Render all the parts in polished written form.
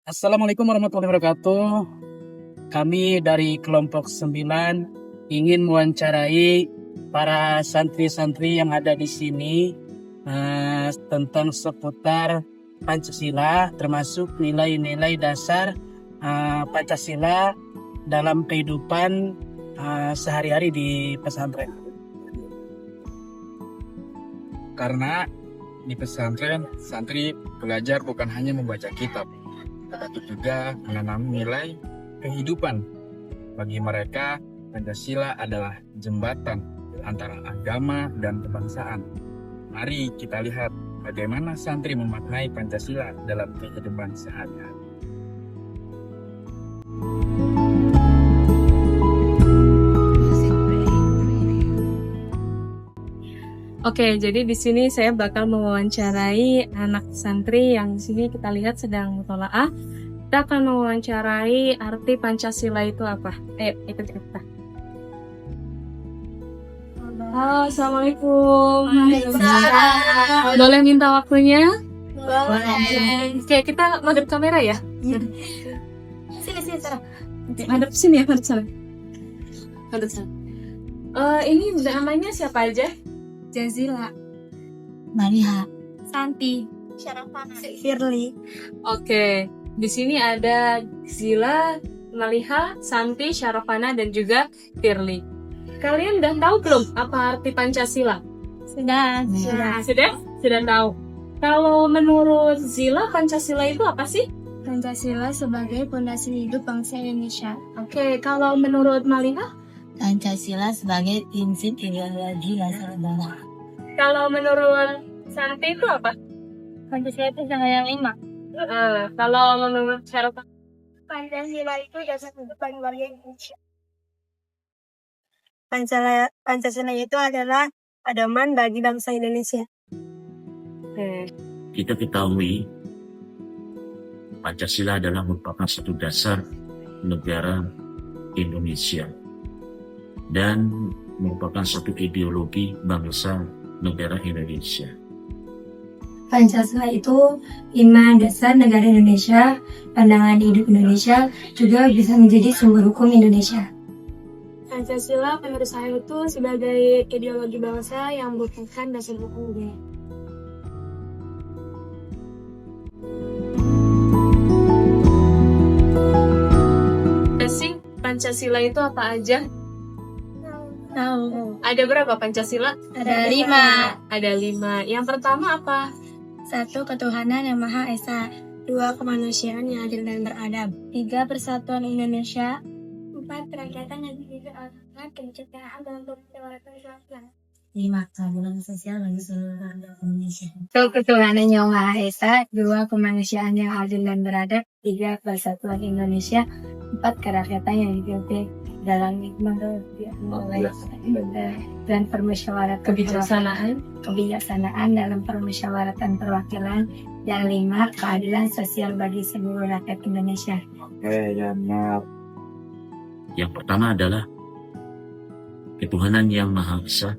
Assalamualaikum warahmatullahi wabarakatuh. Kami dari kelompok 9 ingin mewawancarai para santri-santri yang ada di sini tentang seputar Pancasila, termasuk nilai-nilai dasar Pancasila dalam kehidupan sehari-hari di pesantren. Karena di pesantren, santri belajar bukan hanya membaca kitab, tetapi juga menanam nilai kehidupan. Bagi mereka, Pancasila adalah jembatan antara agama dan kebangsaan. Mari kita lihat bagaimana santri memaknai Pancasila dalam kehidupan sehari-hari. Oke, jadi di sini saya bakal mewawancarai anak santri yang di sini kita lihat sedang mutolaah. Kita akan mewawancarai arti Pancasila itu apa. Ayo, ikut kita. Halo, Assalamualaikum. Waalaikumsalam. Boleh minta waktunya? Boleh. Oke, kita madep kamera ya? Sini Sarah. Madep sini ya, madep sana. Madep sana. Ini namanya siapa aja? Jazila, Mariha, Santi, Syarafana, Firly. Oke, di sini ada Zila, Maliha, Santi, Syarafana, dan juga Firly. Kalian udah tahu belum apa arti Pancasila? Sudah. Sudah tahu. Kalau menurut Zila, Pancasila itu apa sih? Pancasila sebagai pondasi hidup bangsa Indonesia. Oke, kalau menurut Maliha? Pancasila sebagai prinsip ideologi dasar negara. Kalau menurut Santi itu apa? Pancasila itu yang 5. Kalau menurut Syarafana? Pancasila itu dasar kehidupan warga Indonesia. Pancasila itu adalah pedoman bagi bangsa Indonesia. Kita ketahui Pancasila adalah merupakan satu dasar negara Indonesia dan merupakan suatu ideologi bangsa negara Indonesia. Pancasila itu 5 dasar negara Indonesia, pandangan hidup Indonesia, juga bisa menjadi sumber hukum Indonesia. Pancasila menurut saya itu sebagai ideologi bangsa yang merupakan dasar hukum negara. Pancasila itu apa aja? Tahu. Ada berapa Pancasila? Ada 5. Ada 5. Yang pertama apa? 1. Ketuhanan yang Maha Esa. 2. Kemanusiaan yang adil dan beradab. 3. Persatuan Indonesia. 4. Kerakyatan yang dijalankan pencegahan dalam permusyawaratan sosial. 5. Keadilan sosial bagi seluruh rakyat Indonesia. 1. Ketuhanan yang Maha Esa. 2. Kemanusiaan yang adil dan beradab. 3. Persatuan Indonesia. 4. Kerakyatan yang dipimpin dalam hikmah dan permusyawaratan kebijaksanaan dalam permusyawaratan perwakilan. Yang 5. Keadilan sosial bagi seluruh rakyat Indonesia. Yang pertama adalah ketuhanan yang Maha Esa.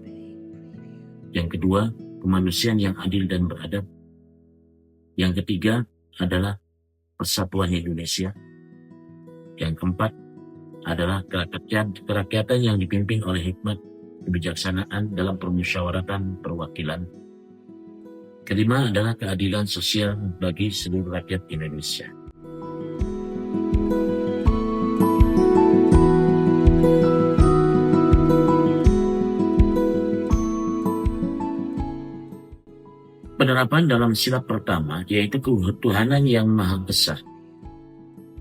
Yang kedua, kemanusiaan yang adil dan beradab. Yang ketiga adalah persatuan Indonesia. Yang keempat adalah kerakyatan yang dipimpin oleh hikmat kebijaksanaan dalam permusyawaratan perwakilan. Kelima adalah keadilan sosial bagi seluruh rakyat Indonesia. Penerapan dalam sila pertama yaitu ketuhanan yang Maha Esa,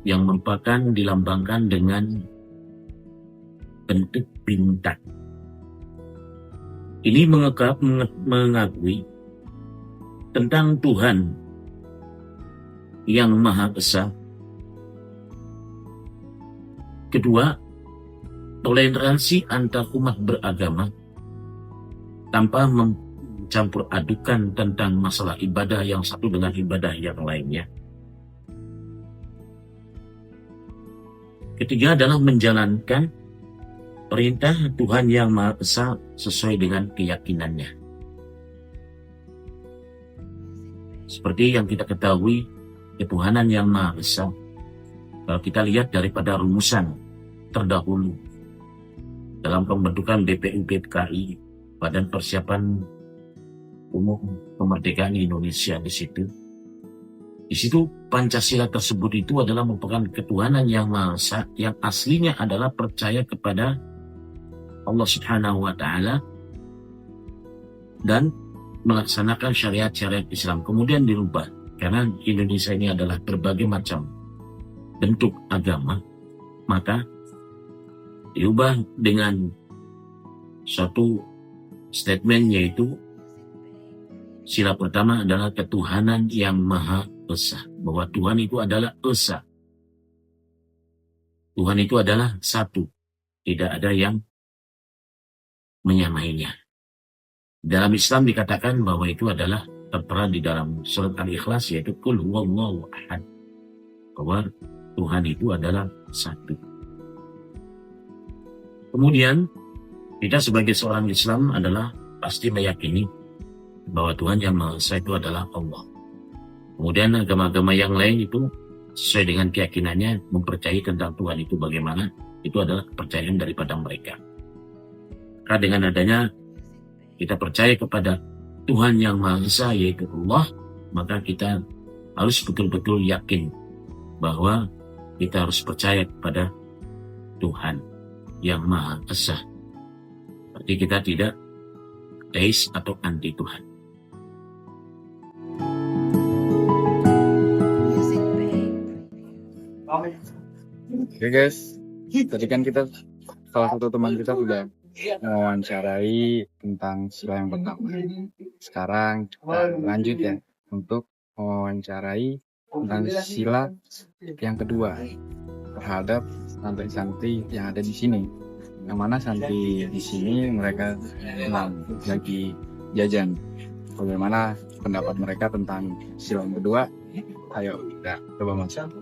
yang merupakan dilambangkan dengan bentuk bintang. Ini mengakui tentang Tuhan yang Maha Esa. Kedua, toleransi antar umat beragama tanpa mencampur adukan tentang masalah ibadah yang satu dengan ibadah yang lainnya. Ketiga adalah menjalankan perintah Tuhan yang Maha Esa sesuai dengan keyakinannya. Seperti yang kita ketahui, ketuhanan yang Maha Esa. Kalau kita lihat daripada rumusan terdahulu dalam pembentukan BPUPKI, Badan Persiapan Umum Kemerdekaan Indonesia, di situ Pancasila tersebut itu adalah merupakan ketuhanan yang Maha Esa, yang aslinya adalah percaya kepada Allah Subhanahu wa Ta'ala dan melaksanakan syariat-syariat Islam. Kemudian dirubah karena Indonesia ini adalah berbagai macam bentuk agama, maka diubah dengan satu statement, yaitu sila pertama adalah ketuhanan yang Maha Esa, bahwa Tuhan itu adalah Esa. Tuhan itu adalah satu, tidak ada yang menyamainya. Dalam Islam dikatakan bahwa itu adalah tertera di dalam surat Al-Ikhlas, yaitu Qul huwallahu ahad, bahwa Tuhan itu adalah satu. Kemudian kita sebagai seorang Islam adalah pasti meyakini bahwa Tuhan yang Maha Esa itu adalah Allah. Kemudian agama-agama yang lain itu sesuai dengan keyakinannya mempercayai tentang Tuhan itu bagaimana, itu adalah kepercayaan daripada mereka. Karena dengan adanya kita percaya kepada Tuhan yang Maha Esa, yaitu Allah, maka kita harus betul-betul yakin bahwa kita harus percaya kepada Tuhan yang Maha Esa. Berarti kita tidak ateis atau anti Tuhan. Oke guys, tadi kan salah satu teman kita sudah mewawancarai tentang sila yang pertama. Sekarang kita lanjut ya untuk mewawancarai tentang sila yang kedua terhadap santri-santri yang ada di sini. Yang mana santri di sini mereka lagi jajan. Bagaimana pendapat mereka tentang sila yang kedua? Ayo kita coba masuk.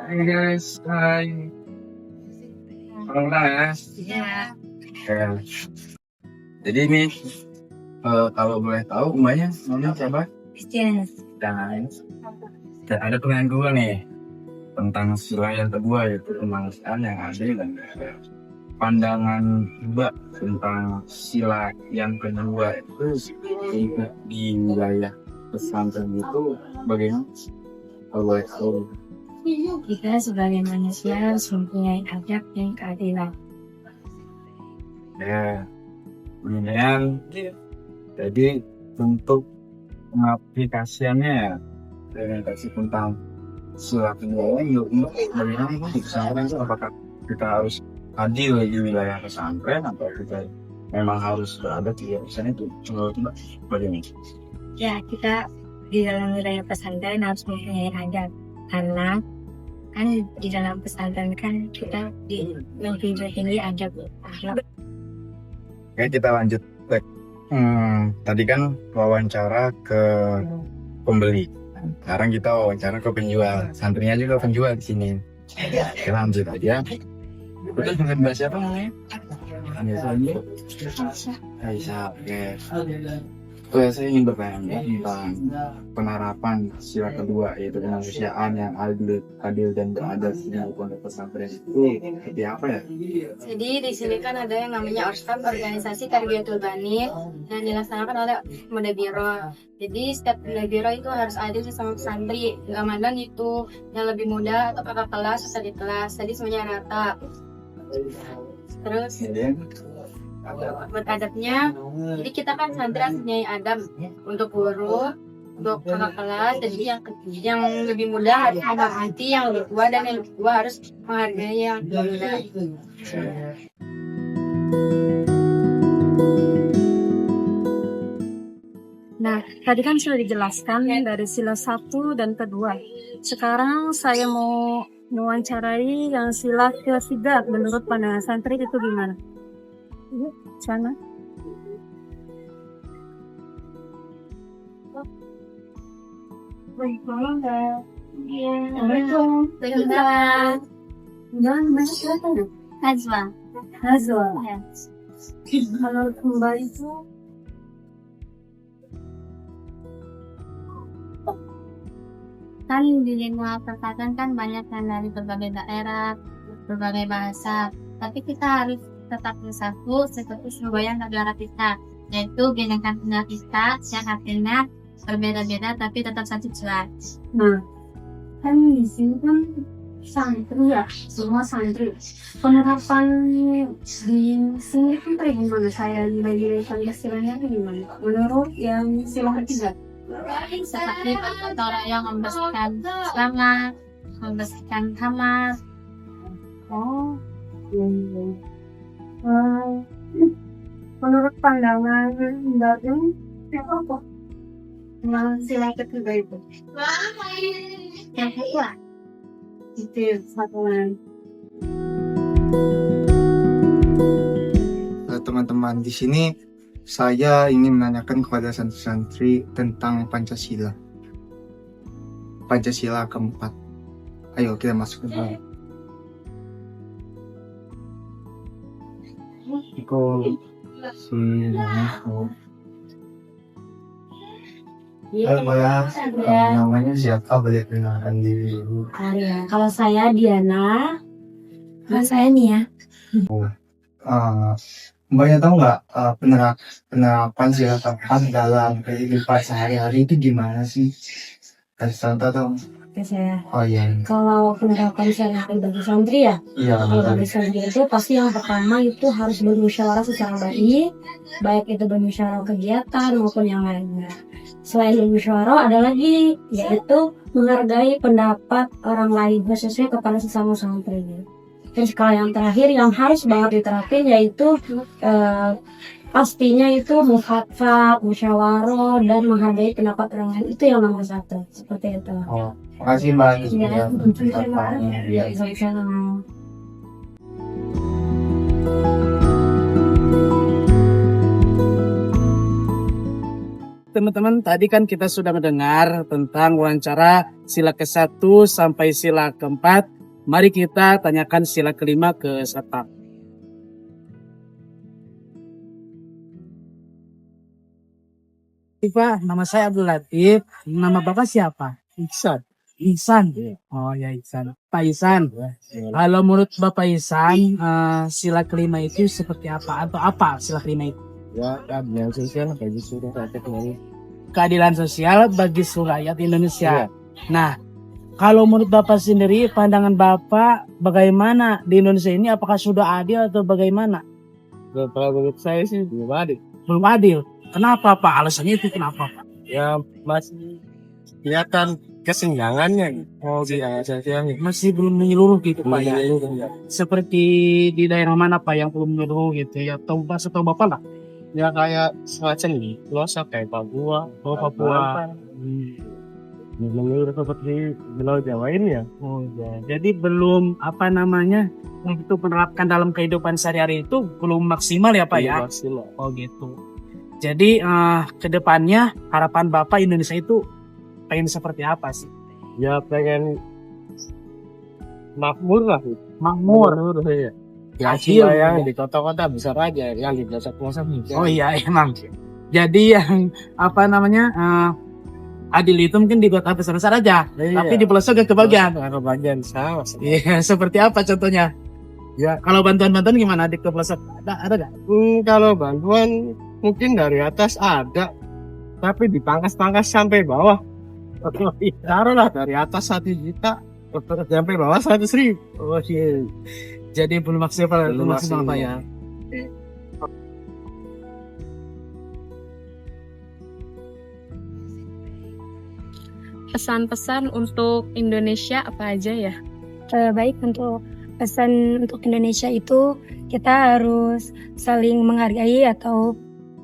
Hai guys, hai. Salam kenal ya. Iya. Jadi ini kalau boleh tahu namanya siapa? Christian. Dan ada pertanyaan kedua nih tentang sila yang kedua, yaitu kemanusiaan yang adil dan beradab. Pandangan Mbak tentang sila yang kedua itu di wilayah pesantren itu bagaimana? Kalau boleh tahu. Kita sebagai manusia harus mempunyai adab dan keadilan. Ya, kemudian jadi untuk pengaplikasiannya kasih tentang sila kedua ini bagaimana di pesantren itu, apakah kita harus adil di wilayah pesantren atau kita memang harus berada di pesantren itu? Menurut Mbak bagaimana? Ya, kita di dalam wilayah pesantren harus mempunyai adab, karena kan di dalam pesantren kan kita menjunjung tinggi adab akhlak. Oke, kita lanjut. Tadi kan wawancara ke pembeli. Sekarang kita wawancara ke penjual. Santrinya juga penjual di sini. Kita lanjut aja. Udah dengan bahasa apa namanya? Aisyah. Oke. Saya ingin bertanya tentang penerapan sila kedua, yaitu kemanusiaan yang adil dan beradab di pondok pesantren itu seperti apa ya? Jadi di sini kan ada yang namanya ORSTAP, organisasi Tarbiyatul Bani, yang dilaksanakan oleh Muda Biro. Jadi setiap Muda Biro itu harus adil sesama santri, nggak mandang itu yang lebih muda atau kakak kelas atau di kelas, jadi semuanya rata. Terus buat adabnya, jadi kita kan santri harus punya adab untuk guru, untuk kakak kelas. Jadi yang lebih muda harus menghormati yang lebih tua, dan yang lebih tua harus menghargai yang lebih muda. Nah, tadi kan sudah dijelaskan dari sila 1 dan kedua. Sekarang saya mau mewawancarai yang sila ketiga. Menurut pandangan santri itu gimana? Yuk, sana. Hazwa. Kalau kembali itu kan di lingkungan perempatan kan banyak kan dari berbagai daerah, berbagai bahasa. Tapi kita harus tetap bersatu seperti semboyan negara kita, yaitu Bhinneka Tunggal Ika yang artinya berbeda-beda tapi tetap satu Tuhan. Nah, kan di sini kan santri ya, semua santri. Penerapan di sini kan kayak gimana, saya bagi Pancasilanya itu gimana? Menurut yang sila ketiga? Seperti gotong royong membersihkan semangat, membersihkan kamar. Oh, iya. Menurut pandangan Mbak apa? Yang sila ketiga itu? Yang kedua, Itu satuan. Teman-teman, di sini saya ingin menanyakan kepada santri-santri tentang Pancasila. Pancasila keempat. Ayo kita masuk ke dalam. Namanya siapa? Boleh kenalkan diri dulu. Kalau saya Diana, kalau saya Nia. Mbaknya tahu nggak penerapan sila keempat dalam kehidupan sehari-hari itu gimana sih? Kasih contoh dong. Oke, saya. Oh iya. Kalau penerapan sehari-hari bagi santri ya, Iya. kalau bagi santri itu pasti yang pertama itu harus bermusyawarah secara baik itu bermusyawarah kegiatan maupun yang lainnya. Selain bermusyawarah ada lagi, yaitu menghargai pendapat orang lain khususnya kepada sesama santri. Terus kalau yang terakhir yang harus banget diterapin yaitu pastinya itu mufakat, musyawarah dan menghargai pendapat orang lain, itu yang nomor 1 seperti itu. Oh, makasih Mbak. Ya, Iya. sama-sama. Teman-teman, tadi kan kita sudah mendengar tentang wawancara sila ke-1 sampai sila ke-4. Mari kita tanyakan sila ke-5 ke Satpam. Pak, nama saya Abdul Latif. Nama Bapak siapa? Ihsan. Ihsan. Oh ya, Ihsan. Pak Ihsan. Kalau menurut Bapak Ihsan, sila ke-5 itu seperti apa? Atau apa sila ke-5 itu? Ya, keadilan sosial bagi seluruh rakyat Indonesia. Keadilan sosial bagi seluruh rakyat Indonesia. Nah, kalau menurut Bapak sendiri, pandangan Bapak bagaimana di Indonesia ini? Apakah sudah adil atau bagaimana? Kalau menurut saya sih belum adil. Belum adil. Kenapa Pak? Alasannya itu kenapa Pak? Ya masih kelihatan kesenjangannya. Oh iya, saya Masih belum menyeluruh gitu Pak ya? ya. Seperti di daerah mana Pak yang belum menyeluruh gitu ya? Setahu Bapak lah. Ya kayak semacam di pelosok kayak Papua, Papua. Belum menurut seperti di Laut Jawa ini ya. Oh ya. Jadi belum untuk menerapkan dalam kehidupan sehari-hari itu belum maksimal ya Pak ya? Maksimal. Oh gitu. Jadi ke depannya harapan Bapak Indonesia itu pengen seperti apa sih? Ya pengen makmur lah. Makmur. Ya. Ya Adil. yang di kota-kota besar aja, yang di pelosok-pelosok bisa. Oh iya emang. Jadi yang adil itu mungkin di kota besar-besar aja, tapi di pelosok gak kebagian. Kebagian sama. Iya, seperti apa contohnya? Ya, kalau bantuan-bantuan gimana di pelosok? Ada gak? Kalau bantuan mungkin dari atas ada, tapi dipangkas-pangkas sampai bawah. Taruhlah dari atas 1 juta sampai bawah 100.000. Oh iya. Jadi belum maksimal Pak ya. Pesan-pesan untuk Indonesia apa aja ya? Baik, untuk pesan untuk Indonesia itu kita harus saling menghargai atau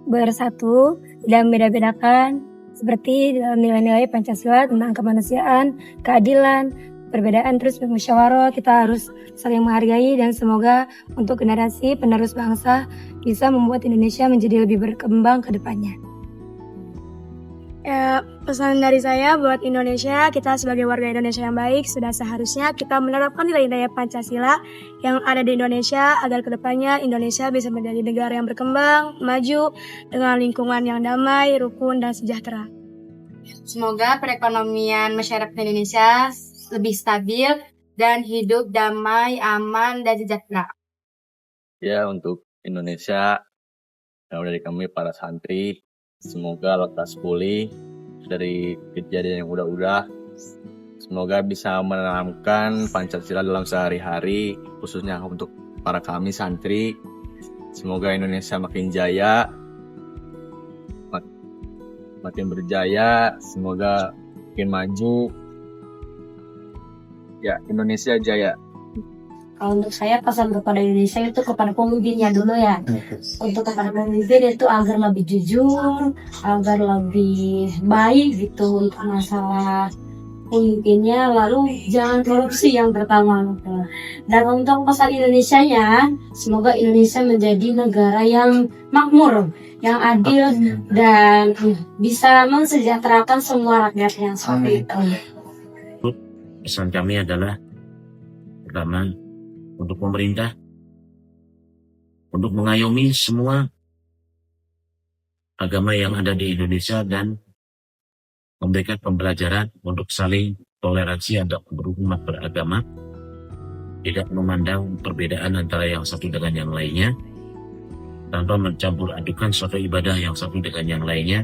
bersatu, tidak membeda-bedakan, seperti dalam nilai-nilai Pancasila tentang kemanusiaan, keadilan, perbedaan, terus bermusyawarah. Kita harus saling menghargai dan semoga untuk generasi penerus bangsa bisa membuat Indonesia menjadi lebih berkembang ke depannya. Pesan dari saya buat Indonesia, kita sebagai warga Indonesia yang baik, sudah seharusnya kita menerapkan nilai-nilai Pancasila yang ada di Indonesia agar kedepannya Indonesia bisa menjadi negara yang berkembang, maju, dengan lingkungan yang damai, rukun, dan sejahtera. Semoga perekonomian masyarakat Indonesia lebih stabil dan hidup damai, aman, dan sejahtera. Ya, untuk Indonesia, dari kami para santri, semoga lekas pulih dari kejadian yang udah-udah. Semoga bisa menanamkan Pancasila dalam sehari-hari, khususnya untuk para kami santri. Semoga Indonesia makin jaya, makin berjaya, semoga makin maju. Ya, Indonesia jaya. Kalau untuk saya pesan kepada Indonesia itu kepada pemimpinnya dulu ya. Untuk kepada pemimpin itu agar lebih jujur, agar lebih baik gitu untuk masalah pemimpinnya. Lalu jangan korupsi yang pertama. Gitu. Dan untuk pesan Indonesianya, semoga Indonesia menjadi negara yang makmur, yang adil dan bisa mensejahterakan semua rakyatnya seperti itu. Pesan kami adalah pertama, untuk pemerintah untuk mengayomi semua agama yang ada di Indonesia dan memberikan pembelajaran untuk saling toleransi antar berumat beragama, tidak memandang perbedaan antara yang satu dengan yang lainnya, tanpa mencampur adukan suatu ibadah yang satu dengan yang lainnya,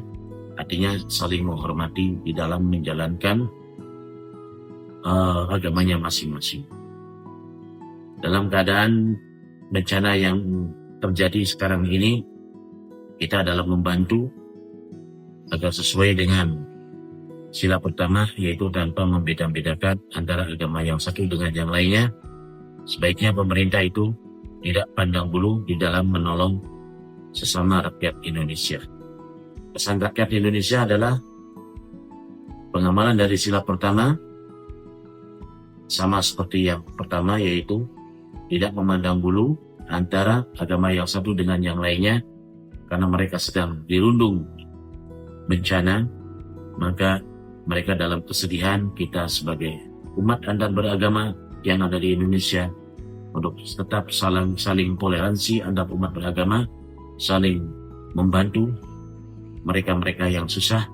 artinya saling menghormati di dalam menjalankan agamanya masing-masing. Dalam keadaan bencana yang terjadi sekarang ini, kita adalah membantu agar sesuai dengan sila pertama, yaitu tanpa membeda-bedakan antara agama yang satu dengan yang lainnya. Sebaiknya pemerintah itu tidak pandang bulu di dalam menolong sesama rakyat Indonesia. Pesan rakyat Indonesia adalah pengamalan dari sila pertama sama seperti yang pertama, yaitu tidak memandang bulu antara agama yang satu dengan yang lainnya, karena mereka sedang dirundung bencana, maka mereka dalam kesedihan. Kita sebagai umat antar beragama yang ada di Indonesia untuk tetap saling toleransi antar umat beragama, saling membantu mereka-mereka yang susah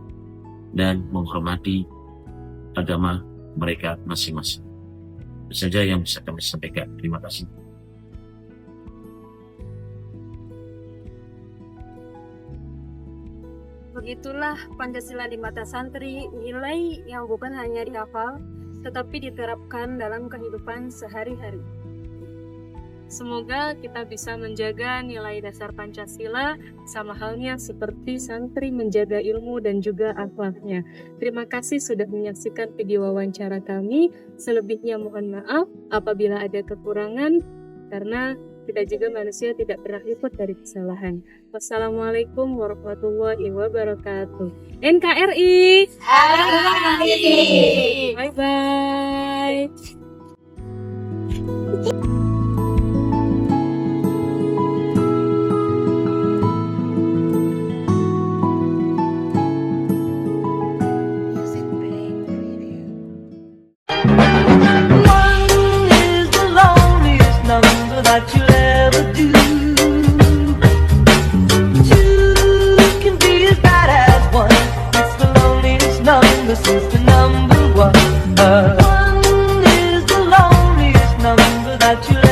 dan menghormati agama mereka masing-masing. Itu saja yang bisa kami sampaikan. Terima kasih. Begitulah Pancasila di mata santri, nilai yang bukan hanya dihafal, tetapi diterapkan dalam kehidupan sehari-hari. Semoga kita bisa menjaga nilai dasar Pancasila sama halnya seperti santri menjaga ilmu dan juga akhlaknya. Terima kasih sudah menyaksikan video wawancara kami. Selebihnya mohon maaf apabila ada kekurangan, karena kita juga manusia tidak pernah luput dari kesalahan. Wassalamualaikum warahmatullahi wabarakatuh. NKRI. Bye-bye. That you'll ever do. Two can be as bad as one. It's the loneliest number since the number one. One is the loneliest number that you'll